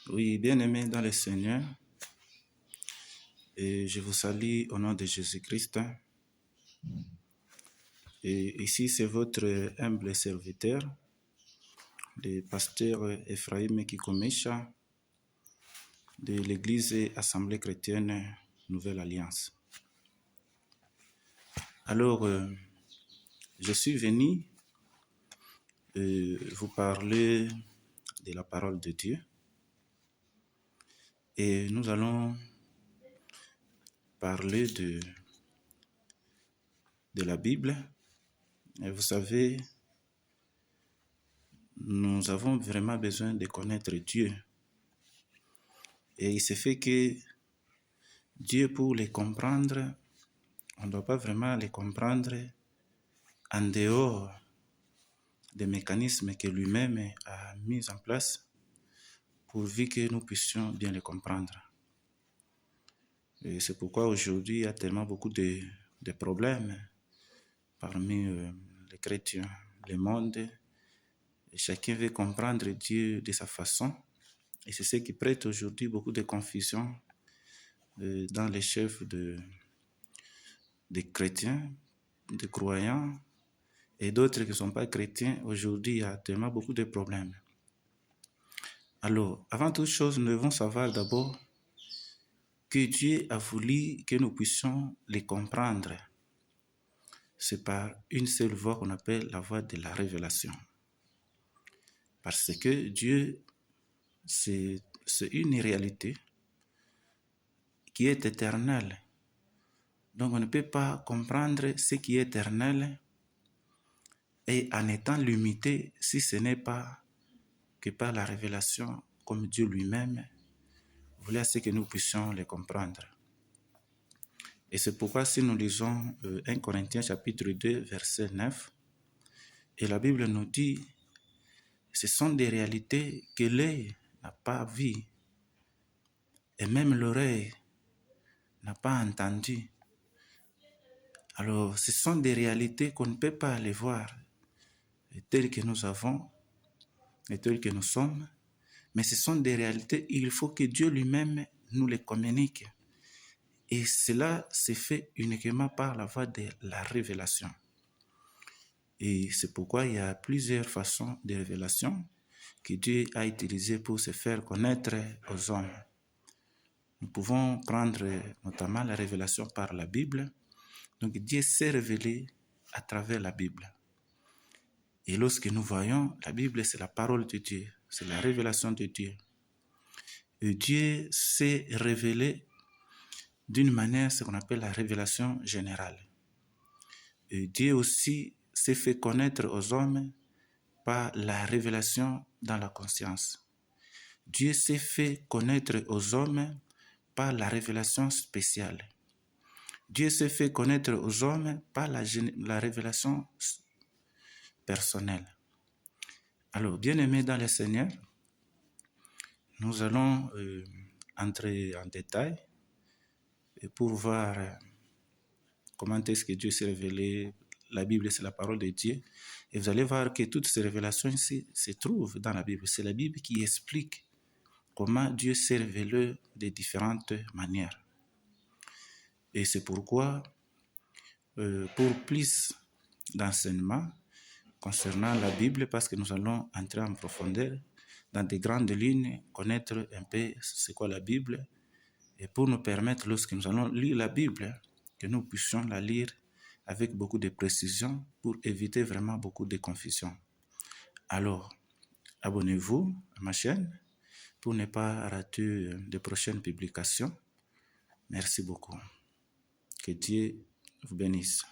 Oui, bien-aimés dans le Seigneur, et je vous salue au nom de Jésus-Christ. Et ici, c'est votre humble serviteur, le pasteur Ephraim Kikomesha de l'Église Assemblée chrétienne Nouvelle Alliance. Alors, je suis venu vous parler de la parole de Dieu et nous allons parler de la Bible. Et vous savez, nous avons vraiment besoin de connaître Dieu. Et il se fait que Dieu, pour les comprendre, on ne doit pas vraiment les comprendre en dehors des mécanismes que lui-même a mis en place pourvu que nous puissions bien les comprendre. Et c'est pourquoi aujourd'hui, il y a tellement beaucoup de problèmes parmi les chrétiens, le monde. Et chacun veut comprendre Dieu de sa façon. Et c'est ce qui prête aujourd'hui beaucoup de confusion dans les chefs des chrétiens, des croyants et d'autres qui ne sont pas chrétiens. Aujourd'hui, il y a tellement beaucoup de problèmes. Alors, avant toute chose, nous devons savoir d'abord que Dieu a voulu que nous puissions les comprendre. C'est par une seule voie qu'on appelle la voie de la révélation. Parce que Dieu, c'est une réalité qui est éternelle. Donc on ne peut pas comprendre ce qui est éternel et en étant limité si ce n'est pas que par la révélation comme Dieu lui-même voulait à ce que nous puissions les comprendre. Et c'est pourquoi si nous lisons 1 Corinthiens chapitre 2 verset 9, et la Bible nous dit, ce sont des réalités que l'œil n'a pas vues et même l'oreille n'a pas entendu. Alors, ce sont des réalités qu'on ne peut pas les voir telles que nous avons et telles que nous sommes, mais ce sont des réalités, il faut que Dieu lui-même nous les communique. Et cela se fait uniquement par la voie de la révélation. Et c'est pourquoi il y a plusieurs façons de révélation que Dieu a utilisées pour se faire connaître aux hommes. Nous pouvons prendre notamment la révélation par la Bible. Donc Dieu s'est révélé à travers la Bible. Et lorsque nous voyons, la Bible, c'est la parole de Dieu, c'est la révélation de Dieu. Et Dieu s'est révélé d'une manière, ce qu'on appelle la révélation générale. Et Dieu aussi s'est fait connaître aux hommes par la révélation dans la conscience. Dieu s'est fait connaître aux hommes par la révélation spéciale. Dieu s'est fait connaître aux hommes par la révélation personnelle. Alors, bien-aimés dans le Seigneur, nous allons entrer en détail pour voir comment est-ce que Dieu s'est révélé. La Bible, c'est la parole de Dieu. Et vous allez voir que toutes ces révélations ici se trouvent dans la Bible. C'est la Bible qui explique comment Dieu s'est révélé de différentes manières. Et c'est pourquoi, pour plus d'enseignements concernant la Bible, parce que nous allons entrer en profondeur, dans des grandes lignes, connaître un peu c'est quoi la Bible, et pour nous permettre, lorsque nous allons lire la Bible, que nous puissions la lire avec beaucoup de précision pour éviter vraiment beaucoup de confusion. Alors, abonnez-vous à ma chaîne pour ne pas rater de prochaines publications. Merci beaucoup. Que Dieu vous bénisse.